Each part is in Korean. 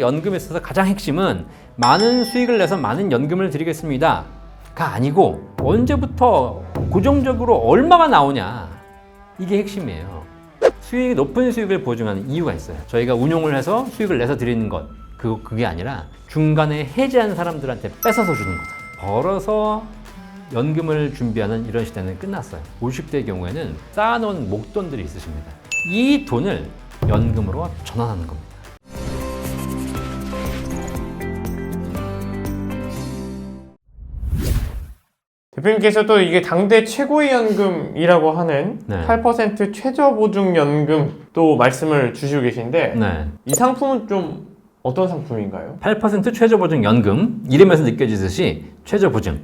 연금에 있어서 가장 핵심은 많은 수익을 내서 많은 연금을 드리겠습니다 가 아니고 언제부터 고정적으로 얼마가 나오냐, 이게 핵심이에요. 수익이 높은 수익을 보증하는 이유가 있어요. 저희가 운용을 해서 수익을 내서 드리는 것, 그게 아니라 중간에 해지한 사람들한테 뺏어서 주는 거다. 벌어서 연금을 준비하는 이런 시대는 끝났어요. 50대의 경우에는 쌓아놓은 목돈들이 있으십니다. 이 돈을 연금으로 전환하는 겁니다. 대표님께서도 이게 당대 최고의 연금이라고 하는 네. 8% 최저보증연금 또 말씀을 주시고 계신데 네. 이 상품은 좀 어떤 상품인가요? 8% 최저보증연금, 이름에서 느껴지듯이 최저보증.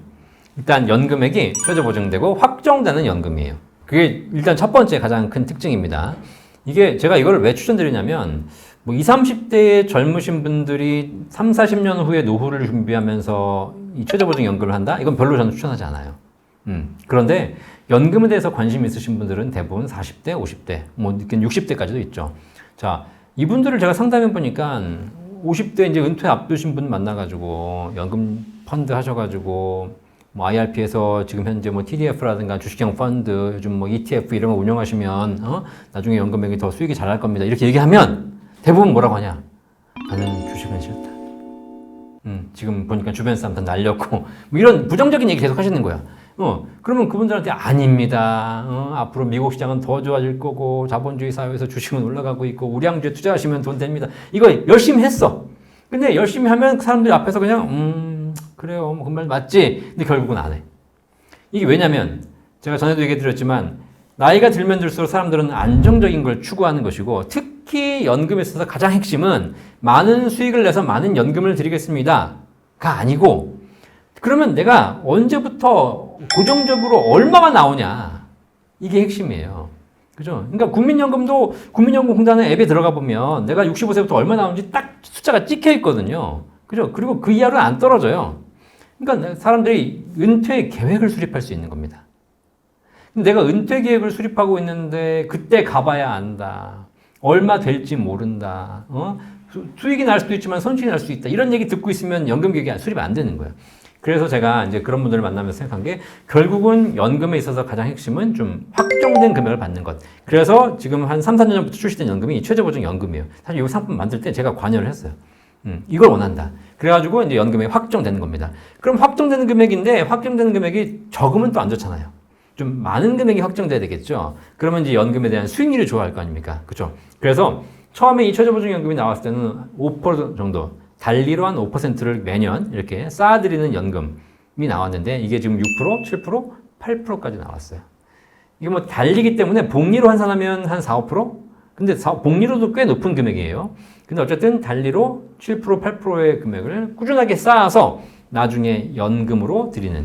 일단 연금액이 최저보증되고 확정되는 연금이에요. 그게 일단 첫 번째 가장 큰 특징입니다. 이게 제가 이걸 왜 추천드리냐면 뭐 20, 30대의 젊으신 분들이 3, 40년 후에 노후를 준비하면서 이 최저보증 연금을 한다? 이건 별로 저는 추천하지 않아요. 그런데 연금에 대해서 관심 있으신 분들은 대부분 40대, 50대, 뭐 60대까지도 있죠. 자, 이분들을 제가 상담해 보니까 50대 이제 은퇴 앞두신 분 만나가지고 연금 펀드 하셔가지고 뭐 IRP에서 지금 현재 뭐 TDF라든가 주식형 펀드, 요즘 뭐 ETF 이런 거 운영하시면 나중에 연금액이 더 수익이 잘 날 겁니다. 이렇게 얘기하면 대부분 뭐라고 하냐? 나는 주식은 싫다. 지금 보니까 주변 사람 다 날렸고 뭐 이런 부정적인 얘기 계속 하시는 거야. 그러면 그분들한테 아닙니다. 앞으로 미국 시장은 더 좋아질 거고 자본주의 사회에서 주식은 올라가고 있고 우량주에 투자하시면 돈 됩니다. 이거 열심히 했어. 근데 열심히 하면 그 사람들이 앞에서 그냥 그래요, 뭐 그 말 맞지? 근데 결국은 안 해. 이게 왜냐면 제가 전에도 얘기 드렸지만 나이가 들면 들수록 사람들은 안정적인 걸 추구하는 것이고 특히 연금에 있어서 가장 핵심은 많은 수익을 내서 많은 연금을 드리겠습니다 가 아니고 그러면 내가 언제부터 고정적으로 얼마가 나오냐, 이게 핵심이에요. 그죠? 그러니까 국민연금도 국민연금공단의 앱에 들어가 보면 내가 65세부터 얼마 나오는지 딱 숫자가 찍혀 있거든요. 그죠? 그리고 그 이하로 안 떨어져요. 그러니까 사람들이 은퇴 계획을 수립할 수 있는 겁니다. 내가 은퇴 계획을 수립하고 있는데 그때 가봐야 안다. 얼마 될지 모른다. 수익이 날 수도 있지만 손실이 날 수도 있다. 이런 얘기 듣고 있으면 연금 계획이 수립이 안 되는 거예요. 그래서 제가 이제 그런 분들을 만나면서 생각한 게 결국은 연금에 있어서 가장 핵심은 좀 확정된 금액을 받는 것. 그래서 지금 한 3, 4년 전부터 출시된 연금이 최저보증 연금이에요. 사실 이 상품 만들 때 제가 관여를 했어요. 이걸 원한다. 그래가지고 이제 연금액이 확정되는 겁니다. 그럼 확정되는 금액인데 확정되는 금액이 적으면 또 안 좋잖아요. 좀 많은 금액이 확정돼야 되겠죠. 그러면 이제 연금에 대한 수익률이 좋아할 거 아닙니까? 그렇죠? 그래서 처음에 이 최저보증연금이 나왔을 때는 5% 정도, 달리로 한 5%를 매년 이렇게 쌓아드리는 연금이 나왔는데 이게 지금 6%, 7%, 8%까지 나왔어요. 이게 뭐 달리기 때문에 복리로 환산하면 한 4, 5%? 근데 복리로도 꽤 높은 금액이에요. 근데 어쨌든 달리로 7%, 8%의 금액을 꾸준하게 쌓아서 나중에 연금으로 드리는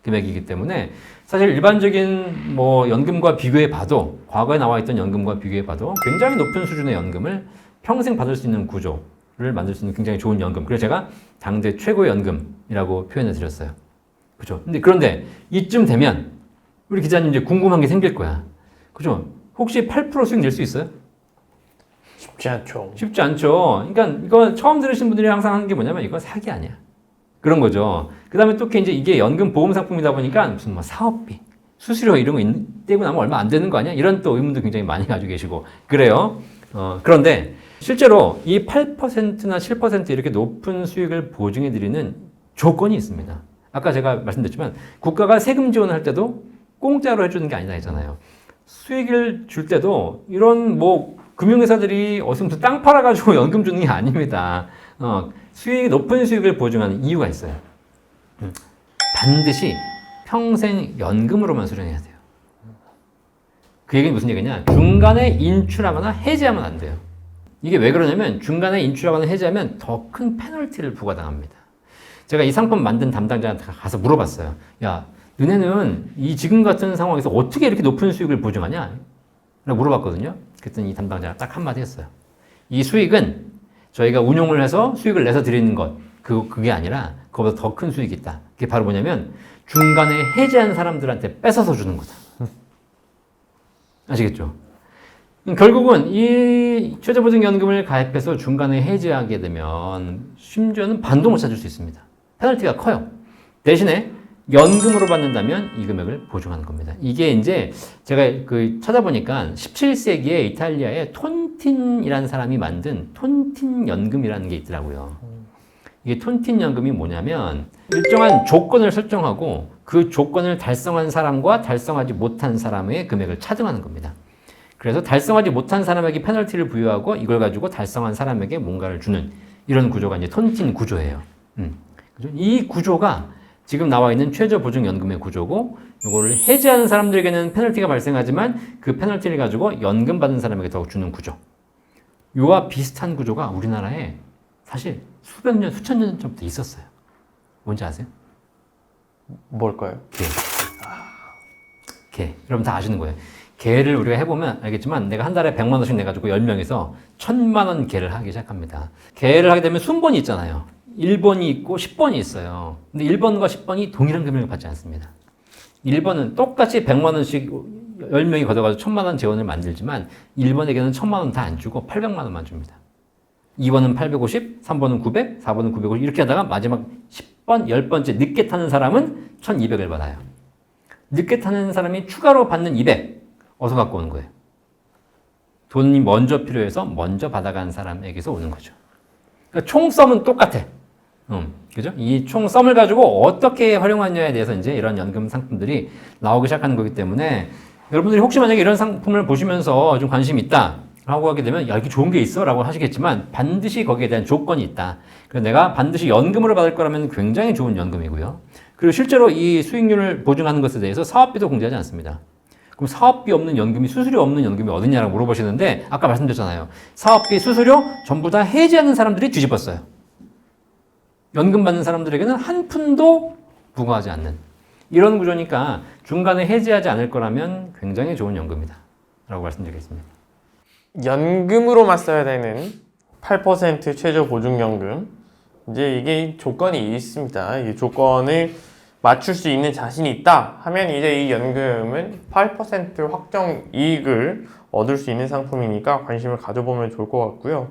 금액이기 때문에 사실 일반적인 뭐 연금과 비교해 봐도 과거에 나와 있던 연금과 비교해 봐도 굉장히 높은 수준의 연금을 평생 받을 수 있는 구조를 만들 수 있는 굉장히 좋은 연금. 그래서 제가 당대 최고의 연금이라고 표현해 드렸어요. 그죠? 그런데 이쯤 되면 우리 기자님 이제 궁금한 게 생길 거야. 그죠? 혹시 8% 수익 낼 수 있어요? 쉽지 않죠. 쉽지 않죠. 그러니까 이거 처음 들으신 분들이 항상 하는 게 뭐냐면 이거 사기 아니야. 그런 거죠. 그 다음에 또 이제 이게 연금 보험 상품이다 보니까 무슨 뭐 사업비, 수수료 이런 거 떼고 나면 얼마 안 되는 거 아니야? 이런 또 의문도 굉장히 많이 가지고 계시고. 그래요. 그런데 실제로 이 8%나 7% 이렇게 높은 수익을 보증해 드리는 조건이 있습니다. 아까 제가 말씀드렸지만 국가가 세금 지원을 할 때도 공짜로 해주는 게 아니다 했잖아요. 수익을 줄 때도 이런 뭐 금융회사들이 어디서 무슨 땅 팔아가지고 연금 주는 게 아닙니다. 높은 수익을 보증하는 이유가 있어요. 반드시 평생 연금으로만 수령해야 돼요. 그 얘기는 무슨 얘기냐? 중간에 인출하거나 해지하면 안 돼요. 이게 왜 그러냐면 중간에 인출하거나 해지하면 더 큰 페널티를 부과당합니다. 제가 이 상품 만든 담당자한테 가서 물어봤어요. 야, 너네는 이 지금 같은 상황에서 어떻게 이렇게 높은 수익을 보증하냐? 라고 물어봤거든요. 그랬더니 이 담당자가 딱 한마디 했어요. 이 수익은 저희가 운용을 해서 수익을 내서 드리는 것, 그게 아니라 그거보다 더 큰 수익이 있다. 그게 바로 뭐냐면 중간에 해지한 사람들한테 뺏어서 주는 거다. 아시겠죠? 결국은 이 이 최저보증연금을 가입해서 중간에 해지하게 되면 심지어는 반도 못 찾을 수 있습니다. 페널티가 커요. 대신에 연금으로 받는다면 이 금액을 보증하는 겁니다. 이게 이제 제가 찾아보니까 17세기에 이탈리아의 톤틴이라는 사람이 만든 톤틴 연금이라는 게 있더라고요. 이게 톤틴 연금이 뭐냐면 일정한 조건을 설정하고 그 조건을 달성한 사람과 달성하지 못한 사람의 금액을 차등하는 겁니다. 그래서 달성하지 못한 사람에게 페널티를 부여하고 이걸 가지고 달성한 사람에게 뭔가를 주는 이런 구조가 이제 톤틴 구조예요. 그죠? 이 구조가 지금 나와 있는 최저보증연금의 구조고 이거를 해지하는 사람들에게는 페널티가 발생하지만 그 페널티를 가지고 연금 받은 사람에게 더 주는 구조. 이와 비슷한 구조가 우리나라에 사실 수백 년, 수천 년 전부터 있었어요. 뭔지 아세요? 뭘까요? 개. 여러분 다 아시는 거예요. 개를 우리가 해보면 알겠지만 내가 한 달에 100만 원씩 내가지고 10명에서 1000만 원 개를 하기 시작합니다. 개를 하게 되면 순번이 있잖아요. 1번이 있고 10번이 있어요. 근데 1번과 10번이 동일한 금액을 받지 않습니다. 1번은 똑같이 100만 원씩 10명이 걷어가지고 1000만 원 재원을 만들지만 1번에게는 1000만 원 다 안 주고 800만 원만 줍니다. 2번은 850, 3번은 900, 4번은 950 이렇게 하다가 마지막 10번, 10번째 늦게 타는 사람은 1200을 받아요. 늦게 타는 사람이 추가로 받는 200 어디서 갖고 오는 거예요? 돈이 먼저 필요해서 먼저 받아간 사람에게서 오는 거죠. 그러니까 총썸은 똑같아. 그죠? 이 총썸을 가지고 어떻게 활용하느냐에 대해서 이제 이런 연금 상품들이 나오기 시작하는 거기 때문에 여러분들이 혹시 만약에 이런 상품을 보시면서 좀 관심이 있다 라고 하게 되면 야 이렇게 좋은 게 있어 라고 하시겠지만 반드시 거기에 대한 조건이 있다. 그래서 내가 반드시 연금으로 받을 거라면 굉장히 좋은 연금이고요. 그리고 실제로 이 수익률을 보증하는 것에 대해서 사업비도 공제하지 않습니다. 그럼 사업비 없는 연금이 수수료 없는 연금이 어디냐라고 물어보시는데 아까 말씀드렸잖아요. 사업비, 수수료 전부 다 해지하는 사람들이 뒤집었어요. 연금 받는 사람들에게는 한 푼도 부과하지 않는 이런 구조니까 중간에 해지하지 않을 거라면 굉장히 좋은 연금이다 라고 말씀드리겠습니다. 연금으로만 써야 되는 8% 최저보증연금 이제 이게 조건이 있습니다. 이 조건을 맞출 수 있는 자신이 있다 하면 이제 이 연금은 8% 확정 이익을 얻을 수 있는 상품이니까 관심을 가져보면 좋을 것 같고요.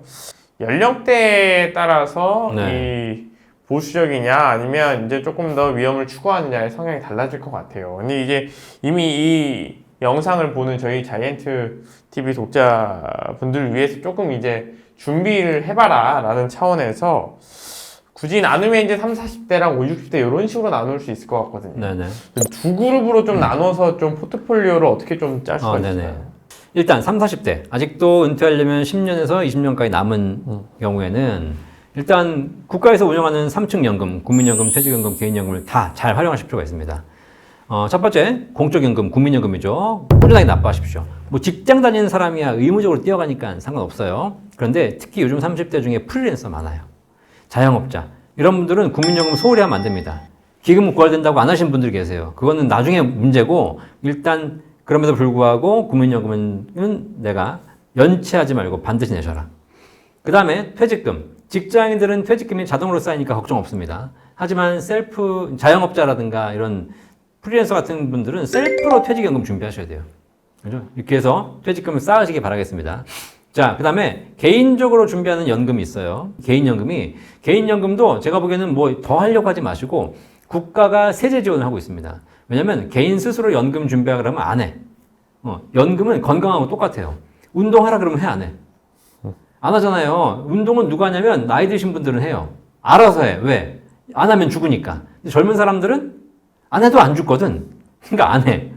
연령대에 따라서 이 보수적이냐 아니면 이제 조금 더 위험을 추구하느냐의 성향이 달라질 것 같아요. 근데 이제 이미 이 영상을 보는 저희 자이언트 TV 독자분들을 위해서 조금 이제 준비를 해봐라 라는 차원에서 굳이 나누면 이제 30, 40대랑 50, 60대 이런 식으로 나눌 수 있을 것 같거든요. 네네. 두 그룹으로 좀 나눠서 좀 포트폴리오를 어떻게 좀 짤 수가 있어요? 일단 30, 40대 아직도 은퇴하려면 10년에서 20년까지 남은 경우에는 일단 국가에서 운영하는 3층 연금, 국민연금, 퇴직연금, 개인연금을 다 잘 활용하실 필요가 있습니다. 첫 번째 공적연금, 국민연금이죠. 꾸준하게 납부하십시오. 뭐 직장 다니는 사람이야 의무적으로 뛰어가니까 상관없어요. 그런데 특히 요즘 30대 중에 프리랜서 많아요. 자영업자 이런 분들은 국민연금 소홀히 하면 안 됩니다. 기금 고갈된다고 안 하신 분들이 계세요. 그거는 나중에 문제고 일단 그럼에도 불구하고 국민연금은 내가 연체하지 말고 반드시 내셔라. 그 다음에 퇴직금. 직장인들은 퇴직금이 자동으로 쌓이니까 걱정 없습니다. 하지만 자영업자라든가 이런 프리랜서 같은 분들은 셀프로 퇴직연금 준비하셔야 돼요. 그죠? 이렇게 해서 퇴직금을 쌓으시기 바라겠습니다. 자, 그 다음에 개인적으로 준비하는 연금이 있어요. 개인연금도 제가 보기에는 뭐 더 하려고 하지 마시고 국가가 세제 지원을 하고 있습니다. 왜냐면 개인 스스로 연금 준비하라 그러면 안 해. 연금은 건강하고 똑같아요. 운동하라 그러면 해, 안 해? 안 하잖아요. 운동은 누가 하냐면 나이 드신 분들은 해요. 알아서 해. 왜? 안 하면 죽으니까. 근데 젊은 사람들은 안 해도 안 죽거든. 그러니까 안 해.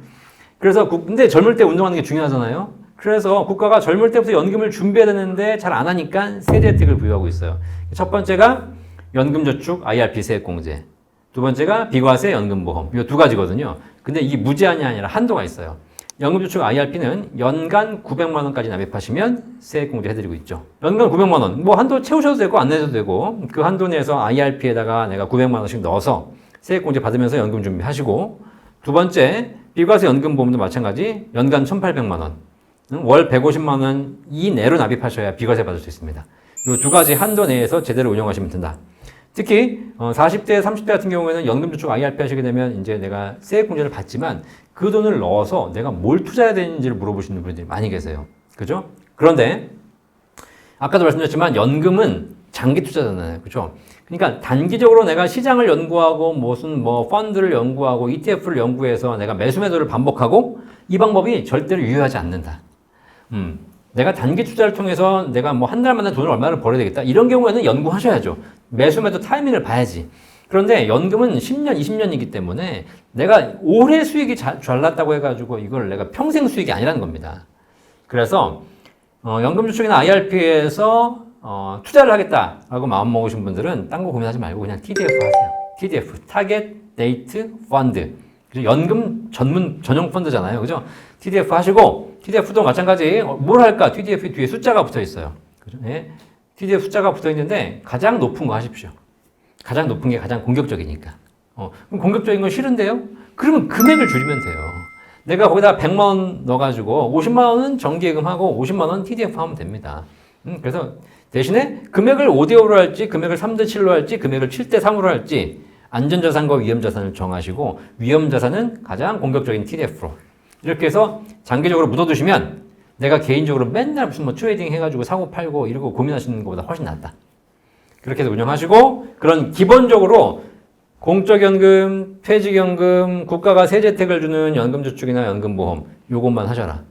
그래서 근데 젊을 때 운동하는 게 중요하잖아요. 그래서 국가가 젊을 때부터 연금을 준비해야 되는데 잘 안 하니까 세제 혜택을 부여하고 있어요. 첫 번째가 연금저축 IRP 세액공제. 두 번째가 비과세 연금보험. 이 두 가지거든요. 근데 이게 무제한이 아니라 한도가 있어요. 연금저축 IRP는 연간 900만 원까지 납입하시면 세액공제 해드리고 있죠. 연간 900만 원. 뭐 한도 채우셔도 되고 안 내셔도 되고 그 한도 내에서 IRP에다가 내가 900만 원씩 넣어서 세액공제 받으면서 연금 준비하시고 두 번째 비과세 연금보험도 마찬가지 연간 1,800만 원. 월 150만 원 이내로 납입하셔야 비과세 받을 수 있습니다. 이 두 가지 한도 내에서 제대로 운영하시면 된다. 특히 40대, 30대 같은 경우에는 연금저축 IRP 하시게 되면 이제 내가 세액공제를 받지만 그 돈을 넣어서 내가 뭘 투자해야 되는지를 물어보시는 분들이 많이 계세요. 그죠? 그런데 아까도 말씀드렸지만 연금은 장기 투자잖아요. 그죠? 그러니까 단기적으로 내가 시장을 연구하고 무슨 뭐 펀드를 연구하고 ETF를 연구해서 내가 매수 매도를 반복하고 이 방법이 절대로 유효하지 않는다. 내가 단기 투자를 통해서 내가 뭐 한 달 만에 돈을 얼마를 벌어야 되겠다. 이런 경우에는 연구하셔야죠. 매수 매도 타이밍을 봐야지. 그런데 연금은 10년, 20년이기 때문에 내가 올해 수익이 잘 났다고 해가지고 이걸 내가 평생 수익이 아니라는 겁니다. 그래서 연금저축이나 IRP에서 투자를 하겠다라고 마음 먹으신 분들은 딴 거 고민하지 말고 그냥 TDF 하세요. TDF, Target Date Fund. 연금 전용 펀드잖아요. 그죠? TDF 하시고, TDF도 마찬가지, 뭘 할까? TDF 뒤에 숫자가 붙어 있어요. 그죠? 네. TDF 숫자가 붙어 있는데, 가장 높은 거 하십시오. 가장 높은 게 가장 공격적이니까. 그럼 공격적인 건 싫은데요? 그러면 금액을 줄이면 돼요. 내가 거기다 100만 원 넣어가지고, 50만 원은 정기예금하고, 50만 원 TDF 하면 됩니다. 그래서 대신에 금액을 5대5로 할지, 금액을 3대7로 할지, 금액을 7대3으로 할지, 안전자산과 위험자산을 정하시고 위험자산은 가장 공격적인 TDF로 이렇게 해서 장기적으로 묻어두시면 내가 개인적으로 맨날 무슨 뭐 트레이딩 해가지고 사고 팔고 이러고 고민하시는 것보다 훨씬 낫다. 그렇게 해서 운영하시고 그런 기본적으로 공적연금, 퇴직연금, 국가가 세제혜택을 주는 연금저축이나 연금보험 요것만 하셔라.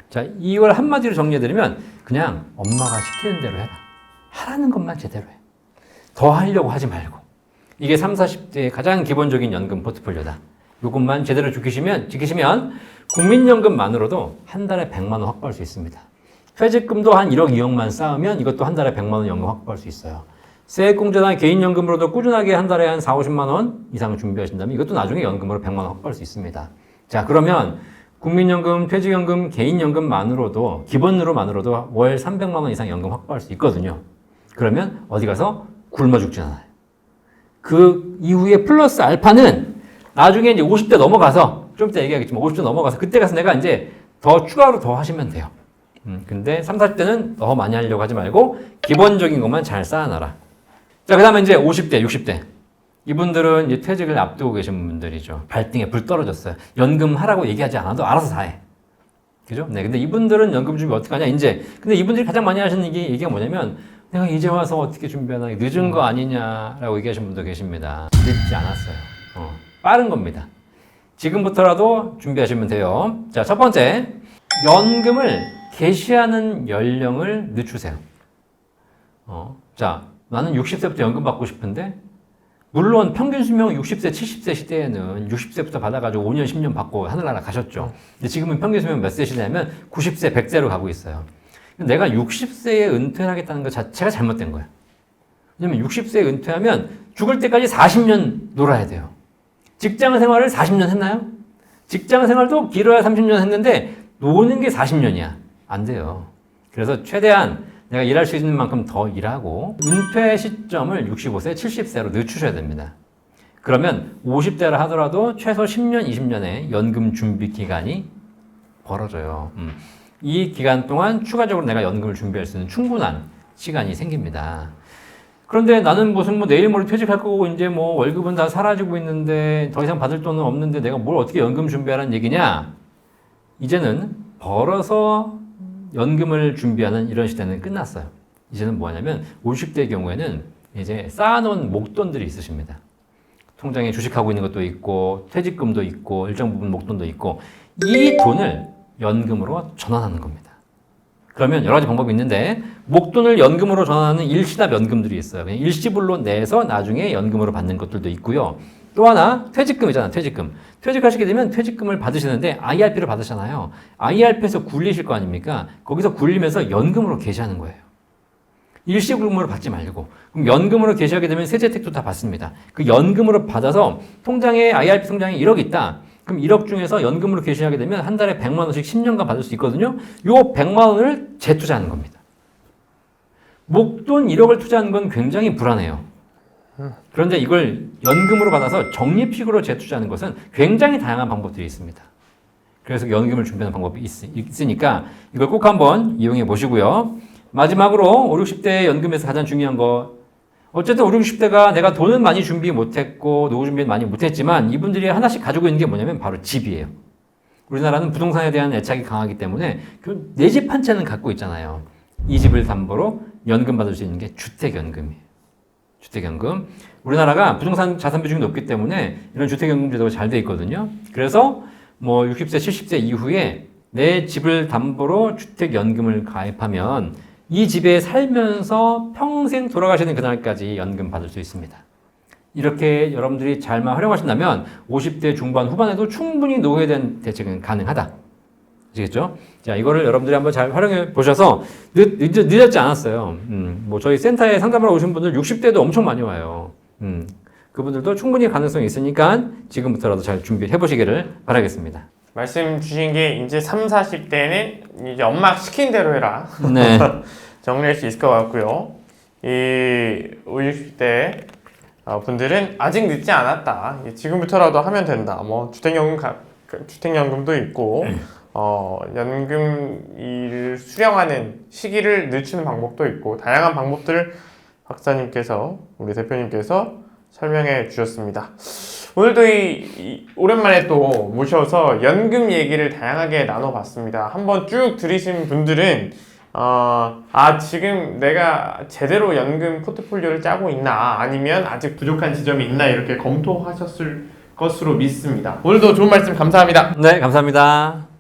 자, 이걸 한마디로 정리해드리면 그냥 엄마가 시키는 대로 해라. 하라는 것만 제대로 해. 더 하려고 하지 말고. 이게 30, 40대의 가장 기본적인 연금 포트폴리오다. 이것만 제대로 지키시면 국민연금만으로도 한 달에 100만 원 확보할 수 있습니다. 퇴직금도 한 1억 2억만 쌓으면 이것도 한 달에 100만 원 연금 확보할 수 있어요. 세액공제나 개인연금으로도 꾸준하게 한 달에 한 4, 50만 원 이상 준비하신다면 이것도 나중에 연금으로 100만 원 확보할 수 있습니다. 자, 그러면 국민연금, 퇴직연금, 개인연금만으로도 기본으로만으로도 월 300만 원 이상 연금 확보할 수 있거든요. 그러면 어디 가서 굶어 죽진 않아요. 그 이후에 플러스 알파는 나중에 이제 50대 넘어가서 좀 이따 얘기하겠지만 50대 넘어가서 그때 가서 내가 이제 더 추가로 더 하시면 돼요. 근데 30, 40대는 더 많이 하려고 하지 말고 기본적인 것만 잘 쌓아놔라. 자, 그 다음에 이제 50대, 60대. 이분들은 이제 퇴직을 앞두고 계신 분들이죠. 발등에 불 떨어졌어요. 연금 하라고 얘기하지 않아도 알아서 다 해. 그죠? 네. 근데 이분들은 연금 준비 어떻게 하냐, 이제. 근데 이분들이 가장 많이 하시는 얘기가 뭐냐면 내가 이제 와서 어떻게 준비하나 늦은 거 아니냐라고 얘기하시는 분도 계십니다. 늦지 않았어요. 빠른 겁니다. 지금부터라도 준비하시면 돼요. 자, 첫 번째, 연금을 개시하는 연령을 늦추세요. 자, 나는 60세부터 연금 받고 싶은데 물론 평균 수명 60세, 70세 시대에는 60세부터 받아가지고 5년, 10년 받고 하늘나라 가셨죠. 근데 지금은 평균 수명 몇 세 시대냐면 90세, 100세로 가고 있어요. 내가 60세에 은퇴를 하겠다는 것 자체가 잘못된 거예요. 왜냐면 60세에 은퇴하면 죽을 때까지 40년 놀아야 돼요. 직장 생활을 40년 했나요? 직장 생활도 길어야 30년 했는데 노는 게 40년이야. 안 돼요. 그래서 최대한 내가 일할 수 있는 만큼 더 일하고 은퇴 시점을 65세, 70세로 늦추셔야 됩니다. 그러면 50대라 하더라도 최소 10년, 20년의 연금 준비 기간이 벌어져요. 이 기간 동안 추가적으로 내가 연금을 준비할 수 있는 충분한 시간이 생깁니다. 그런데 나는 무슨 뭐 내일 모레 퇴직할 거고 이제 뭐 월급은 다 사라지고 있는데 더 이상 받을 돈은 없는데 내가 뭘 어떻게 연금 준비하라는 얘기냐? 이제는 벌어서 연금을 준비하는 이런 시대는 끝났어요. 이제는 뭐냐면 50대의 경우에는 이제 쌓아놓은 목돈들이 있으십니다. 통장에 주식하고 있는 것도 있고 퇴직금도 있고 일정 부분 목돈도 있고 이 돈을 연금으로 전환하는 겁니다. 그러면 여러 가지 방법이 있는데 목돈을 연금으로 전환하는 일시납 연금들이 있어요. 그냥 일시불로 내서 나중에 연금으로 받는 것들도 있고요. 또 하나 퇴직금이잖아. 퇴직금. 퇴직하시게 되면 퇴직금을 받으시는데 IRP를 받으잖아요. IRP에서 굴리실 거 아닙니까? 거기서 굴리면서 연금으로 개시하는 거예요. 일시불금으로 받지 말고. 그럼 연금으로 개시하게 되면 세제혜택도 다 받습니다. 그 연금으로 받아서 통장에 IRP 통장에 1억 있다. 그럼 1억 중에서 연금으로 개시하게 되면 한 달에 100만 원씩 10년간 받을 수 있거든요. 요 100만 원을 재투자하는 겁니다. 목돈 1억을 투자하는 건 굉장히 불안해요. 그런데 이걸 연금으로 받아서 적립식으로 재투자하는 것은 굉장히 다양한 방법들이 있습니다. 그래서 연금을 준비하는 방법이 있으니까 이걸 꼭 한번 이용해 보시고요. 마지막으로 5, 60대 연금에서 가장 중요한 거, 어쨌든 5, 60대가 내가 돈은 많이 준비 못했고 노후 준비는 많이 못했지만 이분들이 하나씩 가지고 있는 게 뭐냐면 바로 집이에요. 우리나라는 부동산에 대한 애착이 강하기 때문에 내 집 한 채는 갖고 있잖아요. 이 집을 담보로 연금 받을 수 있는 게 주택연금이에요. 주택연금. 우리나라가 부동산 자산 비중이 높기 때문에 이런 주택연금 제도가 잘 돼 있거든요. 그래서 뭐 60세, 70세 이후에 내 집을 담보로 주택연금을 가입하면 이 집에 살면서 평생 돌아가시는 그날까지 연금 받을 수 있습니다. 이렇게 여러분들이 잘만 활용하신다면 50대 중반 후반에도 충분히 노후에 대한 대책은 가능하다. 아시겠죠? 자, 이거를 여러분들이 한번 잘 활용해 보셔서 늦었지 않았어요. 뭐 저희 센터에 상담하러 오신 분들 60대도 엄청 많이 와요. 그분들도 충분히 가능성이 있으니까 지금부터라도 잘 준비해 보시기를 바라겠습니다. 말씀 주신 게 이제 3, 40대는 이제 엄마 시킨 대로 해라. 네. 정리할 수 있을 것 같고요. 이 50, 60대 분들은 아직 늦지 않았다. 지금부터라도 하면 된다. 뭐 주택연금도 있고 연금을 수령하는 시기를 늦추는 방법도 있고 다양한 방법들을 박사님께서 우리 대표님께서 설명해 주셨습니다. 오늘도 오랜만에 또 모셔서 연금 얘기를 다양하게 나눠봤습니다. 한번 쭉 들으신 분들은 지금 내가 제대로 연금 포트폴리오를 짜고 있나 아니면 아직 부족한 지점이 있나 이렇게 검토하셨을 것으로 믿습니다. 오늘도 좋은 말씀 감사합니다. 네, 감사합니다.